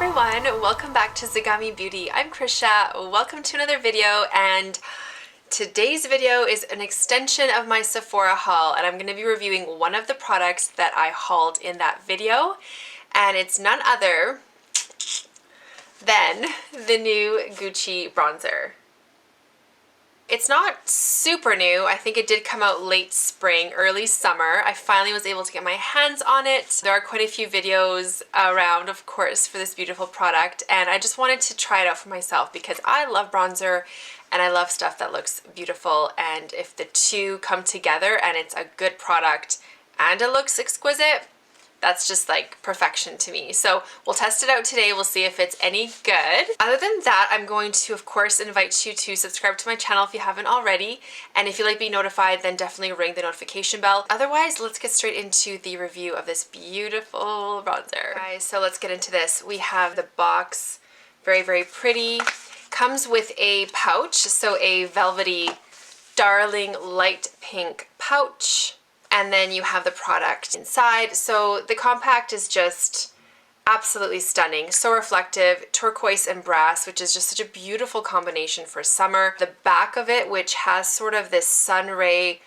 everyone, welcome back to ZEGAMI Beauty. I'm Krisha. Welcome to another video, and today's video is an extension of my Sephora haul, and I'm going to be reviewing one of the products that I hauled in that video, and it's none other than the new Gucci bronzer. It's not super new. I think it did come out late spring, early summer. I finally was able to get my hands on it. There are quite a few videos around, of course, for this beautiful product, and I just wanted to try it out for myself because I love bronzer and I love stuff that looks beautiful, and if the two come together and it's a good product and it looks exquisite, that's just like perfection to me. So we'll test it out today. We'll see if it's any good. Other than that, I'm going to, of course, invite you to subscribe to my channel if you haven't already. And if you like being notified, then definitely ring the notification bell. Otherwise, let's get straight into the review of this beautiful bronzer. Guys, so let's get into this. We have the box, very, very pretty. Comes with a pouch, so a velvety, darling light pink pouch. And then you have the product inside. So the compact is just absolutely stunning. So reflective, turquoise and brass, which is just such a beautiful combination for summer. The back of it, which has sort of this sun ray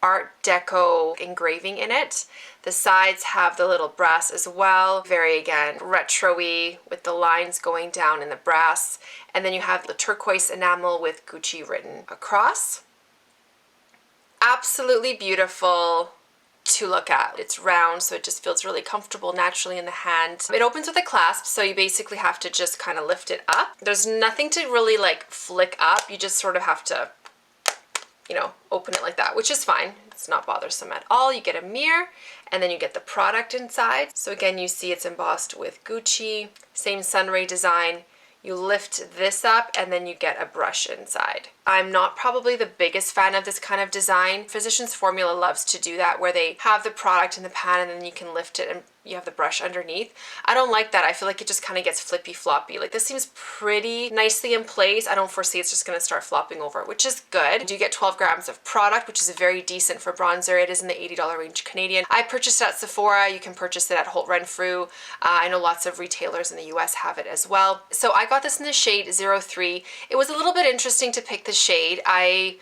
Art Deco engraving in it. The sides have the little brass as well. Very, again, retro-y with the lines going down in the brass. And then you have the turquoise enamel with Gucci written across. Absolutely beautiful to look at. It's round, so it just feels really comfortable naturally in the hand. It opens with a clasp, so you basically have to just kind of lift it up. There's nothing to really like flick up. You just sort of have to, you know, open it like that, which is fine. It's not bothersome at all. You get a mirror and then you get the product inside. So again, you see it's embossed with Gucci, same sunray design. You lift this up and then you get a brush inside. I'm not probably the biggest fan of this kind of design. Physicians Formula loves to do that, where they have the product in the pan and then you can lift it and you have the brush underneath. I don't like that. I feel like it just kind of gets flippy floppy. Like, this seems pretty nicely in place. I don't foresee it's just going to start flopping over, which is good. You do get 12 grams of product, which is very decent for bronzer. It is in the $80 range Canadian. I purchased it at Sephora. You can purchase it at Holt Renfrew. I know lots of retailers in the US have it as well. So I got this in the shade 03. It was a little bit interesting to pick the shade. I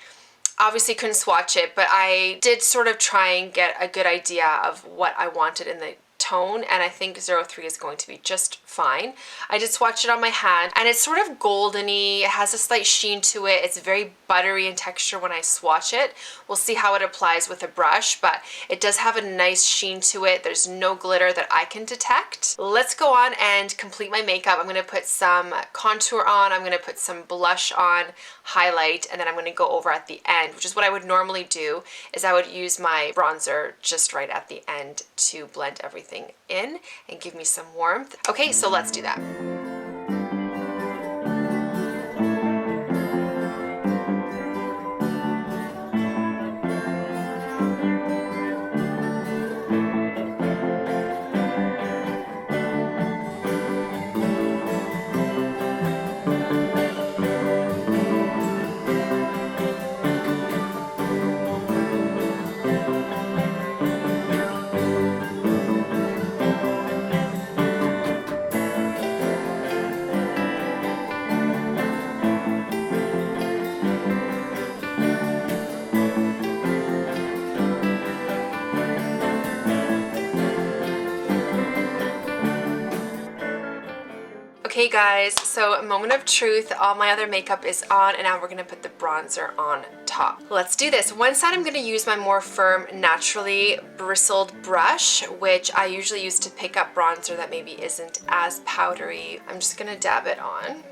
obviously couldn't swatch it, but I did sort of try and get a good idea of what I wanted in the tone, and I think 03 is going to be just fine. I did swatch it on my hand, and it's sort of goldeny. It has a slight sheen to it. It's very buttery in texture when I swatch it. We'll see how it applies with a brush, but it does have a nice sheen to it. There's no glitter that I can detect. Let's go on and complete my makeup. I'm going to put some contour on. I'm going to put some blush on, highlight, and then I'm going to go over at the end, which is what I would normally do, is I would use my bronzer just right at the end to blend everything in and give me some warmth. Okay, so let's do that. Okay guys, so moment of truth. All my other makeup is on, and now we're going to put the bronzer on top. Let's do this. One side I'm going to use my more firm, naturally bristled brush, which I usually use to pick up bronzer that maybe isn't as powdery. I'm just going to dab it on.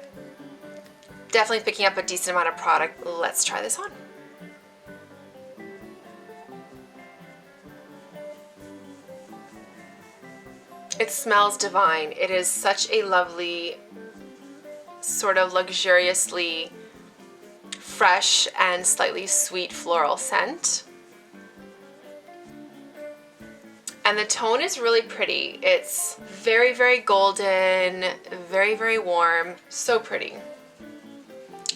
Definitely picking up a decent amount of product. Let's try this on. It smells divine. It is such a lovely, sort of luxuriously fresh and slightly sweet floral scent. And the tone is really pretty. It's very, very golden, very, very warm, so pretty.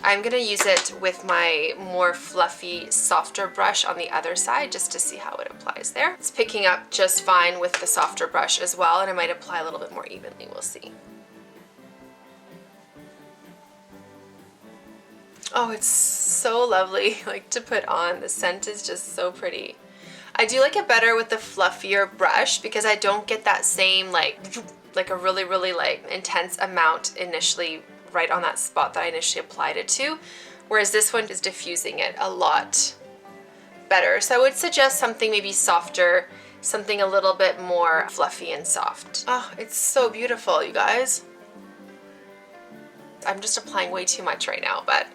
I'm going to use it with my more fluffy, softer brush on the other side just to see how it applies there. It's picking up just fine with the softer brush as well, and I might apply a little bit more evenly, we'll see. Oh, it's so lovely like to put on. The scent is just so pretty. I do like it better with the fluffier brush because I don't get that same like a really like intense amount initially right on that spot that I initially applied it to, whereas this one is diffusing it a lot better. So I would suggest something maybe softer, something a little bit more fluffy and soft. Oh, it's so beautiful, you guys. I'm just applying way too much right now, but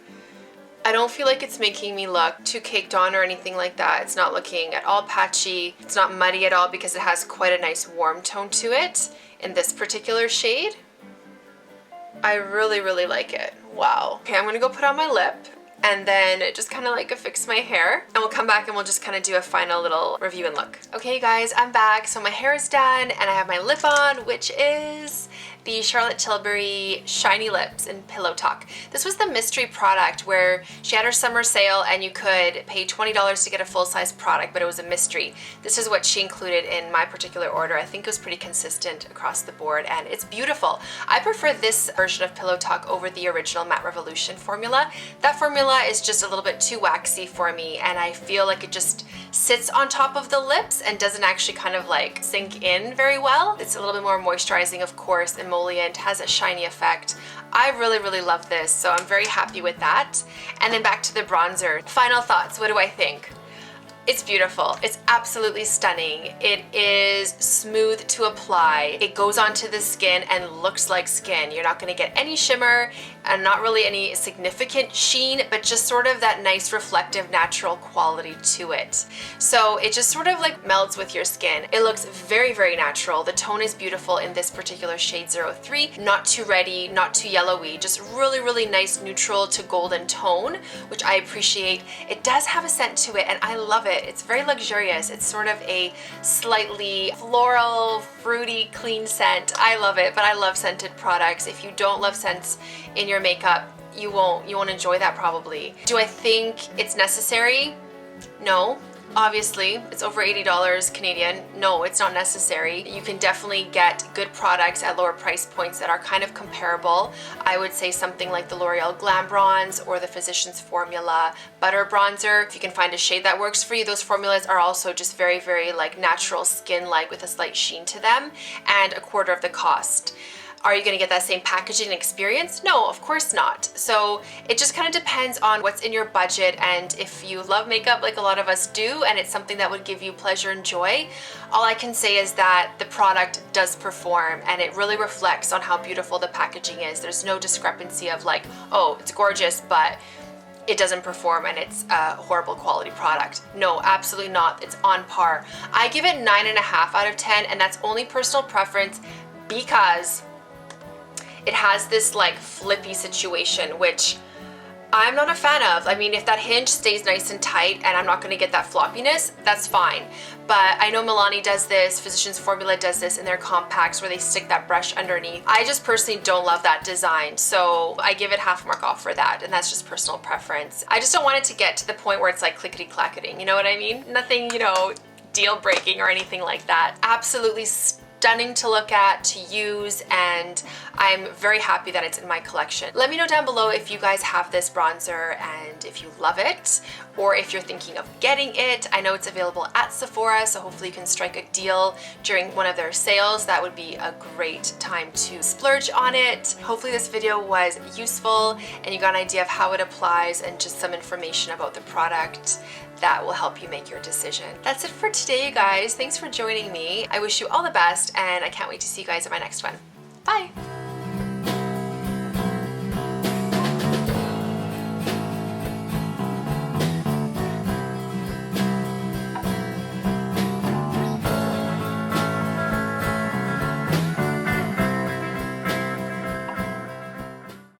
I don't feel like it's making me look too caked on or anything like that. It's not looking at all patchy. It's not muddy at all because it has quite a nice warm tone to it in this particular shade. I really like it. Wow. Okay, I'm gonna go put on my lip and then just kind of like affix my hair, and we'll come back and we'll just kind of do a final little review and look. Okay guys, I'm back. So my hair is done and I have my lip on, which is the Charlotte Tilbury Shiny Lips in Pillow Talk. This was the mystery product where she had her summer sale and you could pay $20 to get a full-size product, but it was a mystery. This is what she included in my particular order. I think it was pretty consistent across the board and it's beautiful. I prefer this version of Pillow Talk over the original Matte Revolution formula. That formula is just a little bit too waxy for me and I feel like it just sits on top of the lips and doesn't actually kind of like sink in very well. It's a little bit more moisturizing, of course, emollient, has a shiny effect. I really love this, so I'm very happy with that. And then back to the bronzer. Final thoughts, what do I think? It's beautiful. It's absolutely stunning. It is smooth to apply. It goes onto the skin and looks like skin. You're not going to get any shimmer and not really any significant sheen, but just sort of that nice reflective natural quality to it. So it just sort of like melds with your skin. It looks very natural. The tone is beautiful in this particular shade 03. Not too reddy, not too yellowy, just really nice neutral to golden tone, which I appreciate. It does have a scent to it and I love it. It's very luxurious. It's sort of a slightly floral, fruity, clean scent. I love it, but I love scented products. If you don't love scents in your makeup, you won't enjoy that probably. Do I think it's necessary? No. Obviously, it's over $80 Canadian. No, it's not necessary. You can definitely get good products at lower price points that are kind of comparable. I would say something like the L'Oreal Glam Bronze or the Physicians Formula Butter Bronzer. If you can find a shade that works for you, those formulas are also just very like natural skin-like with a slight sheen to them and a quarter of the cost. Are you going to get that same packaging experience? No, of course not. So it just kind of depends on what's in your budget, and if you love makeup like a lot of us do and it's something that would give you pleasure and joy, all I can say is that the product does perform and it really reflects on how beautiful the packaging is. There's no discrepancy of like, oh, it's gorgeous, but it doesn't perform and it's a horrible quality product. No, absolutely not. It's on par. I give it 9.5 out of 10, and that's only personal preference because it has this like flippy situation, which I'm not a fan of. I mean, if that hinge stays nice and tight and I'm not gonna get that floppiness, that's fine. But I know Milani does this, Physicians Formula does this in their compacts where they stick that brush underneath. I just personally don't love that design, so I give it half mark off for that, and that's just personal preference. I just don't want it to get to the point where it's like clickety-clacketing, you know what I mean? Nothing, you know, deal breaking or anything like that. Absolutely stunning to look at, to use, and I'm very happy that it's in my collection. Let me know down below if you guys have this bronzer and if you love it, or if you're thinking of getting it. I know it's available at Sephora, so hopefully you can strike a deal during one of their sales. That would be a great time to splurge on it. Hopefully this video was useful and you got an idea of how it applies and just some information about the product that will help you make your decision. That's it for today, you guys. Thanks for joining me. I wish you all the best, and I can't wait to see you guys in my next one. Bye!